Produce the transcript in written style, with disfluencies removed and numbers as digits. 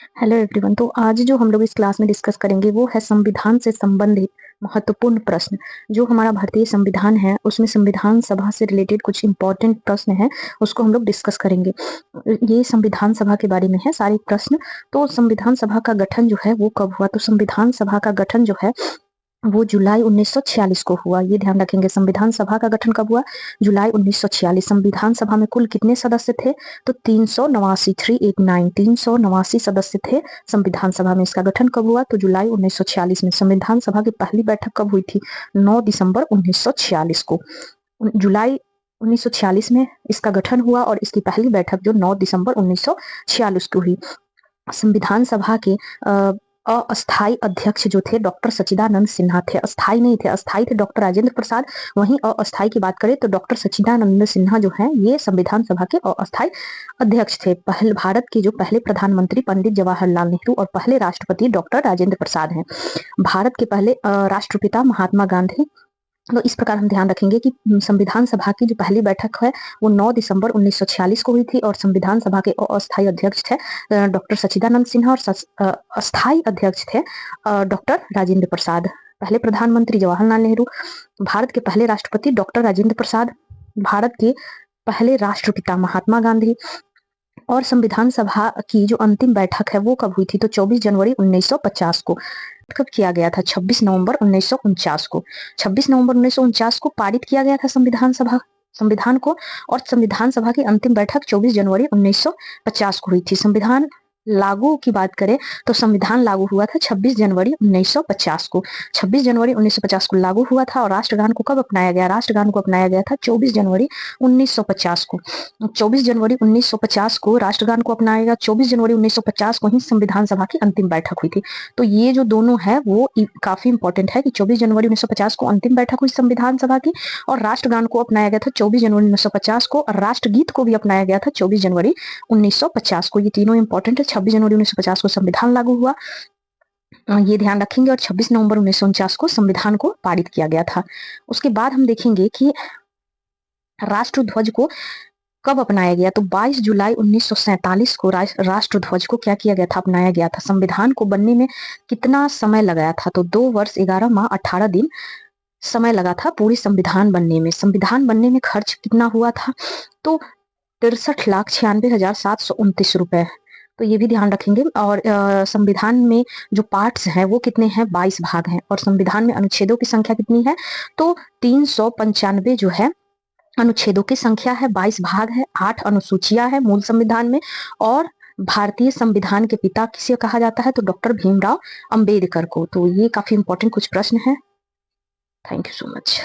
Hello everyone. तो आज जो हम लोग इस क्लास में डिस्कस करेंगे वो है संविधान से संबंधित महत्वपूर्ण प्रश्न। जो हमारा भारतीय संविधान है उसमें संविधान सभा से रिलेटेड कुछ इंपॉर्टेंट प्रश्न है, उसको हम लोग डिस्कस करेंगे। ये संविधान सभा के बारे में है सारे प्रश्न। तो संविधान सभा का गठन जो है वो कब हुआ? तो संविधान सभा का गठन जो है वो जुलाई 1946 को हुआ। ये ध्यान रखेंगे, संविधान सभा का गठन कब हुआ? जुलाई 1946। संविधान सभा में कुल कितने सदस्य थे? तो 389, 389 सदस्य थे संविधान सभा में। इसका गठन कब हुआ? तो जुलाई 1946 में। संविधान सभा की पहली बैठक कब हुई थी? 9 दिसंबर 1946 को। जुलाई 1946 में इसका गठन हुआ और इसकी पहली बैठक जो 9 दिसंबर 1946 को हुई। संविधान सभा के अस्थाई अध्यक्ष जो थे डॉक्टर सच्चिदानंद सिन्हा थे। अस्थाई नहीं थे, अस्थाई थे डॉक्टर राजेंद्र प्रसाद। वहीं अस्थाई की बात करें तो डॉक्टर सच्चिदानंद सिन्हा जो है ये संविधान सभा के अस्थाई अध्यक्ष थे। पहले भारत के जो पहले प्रधानमंत्री पंडित जवाहरलाल नेहरू और पहले राष्ट्रपति डॉक्टर राजेंद्र प्रसाद हैं। भारत के पहले राष्ट्रपिता महात्मा गांधी। तो इस प्रकार हम ध्यान रखेंगे कि संविधान सभा की जो पहली बैठक है वो 9 दिसंबर 1946 को हुई थी और संविधान सभा के अस्थायी अध्यक्ष थे डॉक्टर सच्चिदानंद सिन्हा और अस्थायी अध्यक्ष थे डॉक्टर राजेंद्र प्रसाद। पहले प्रधानमंत्री जवाहरलाल नेहरू, भारत के पहले राष्ट्रपति डॉक्टर राजेंद्र प्रसाद, भारत के पहले राष्ट्रपिता महात्मा गांधी। और संविधान सभा की जो अंतिम बैठक है वो कब हुई थी? तो 24 जनवरी 1950 को। कब किया गया था? 26 नवंबर 1949 को। 26 नवंबर 1949 को पारित किया गया था संविधान को। और संविधान सभा की अंतिम बैठक 24 जनवरी 1950 को हुई थी। संविधान लागू की बात करें तो संविधान लागू हुआ था 26 जनवरी 1950 को। 26 जनवरी 1950 को लागू हुआ था। और राष्ट्रगान को कब अपनाया गया? राष्ट्रगान को अपनाया गया था 24 जनवरी 1950 को। 24 जनवरी 1950 को राष्ट्रगान को अपनाया गया। 24 जनवरी 1950 को ही संविधान सभा की अंतिम बैठक हुई थी। तो ये जो दोनों है वो काफी इंपॉर्टेंट है कि 24 जनवरी 1950 को अंतिम बैठक हुई संविधान सभा की और राष्ट्रगान को अपनाया गया था 24 जनवरी 1950 को और राष्ट्रगीत को भी अपनाया गया था 24 जनवरी 1950 को। ये तीनों इंपॉर्टेंट है। 26 जनवरी 1950 को संविधान लागू हुआ, ये ध्यान रखेंगे, और 26 नवंबर 1949 को संविधान को पारित किया गया था। उसके बाद हम देखेंगे कि राष्ट्रध्वज को कब अपनाया गया? तो 22 जुलाई 1947 को राष्ट्रध्वज को क्या किया गया था? अपनाया गया था। संविधान को बनने में कितना समय लगाया था? तो 2 वर्ष 11 माह 18 दिन समय लगा था पूरी संविधान बनने में। संविधान बनने में खर्च कितना हुआ था? तो 63,96,729 रुपए। तो ये भी ध्यान रखेंगे। और संविधान में जो पार्ट्स हैं वो कितने हैं? 22 भाग हैं। और संविधान में अनुच्छेदों की संख्या कितनी है? तो 395 जो है अनुच्छेदों की संख्या है। 22 भाग है, 8 अनुसूचियां है मूल संविधान में। और भारतीय संविधान के पिता किसे कहा जाता है? तो डॉक्टर भीमराव अंबेडकर को। तो ये काफी इंपॉर्टेंट कुछ प्रश्न है। Thank you so much.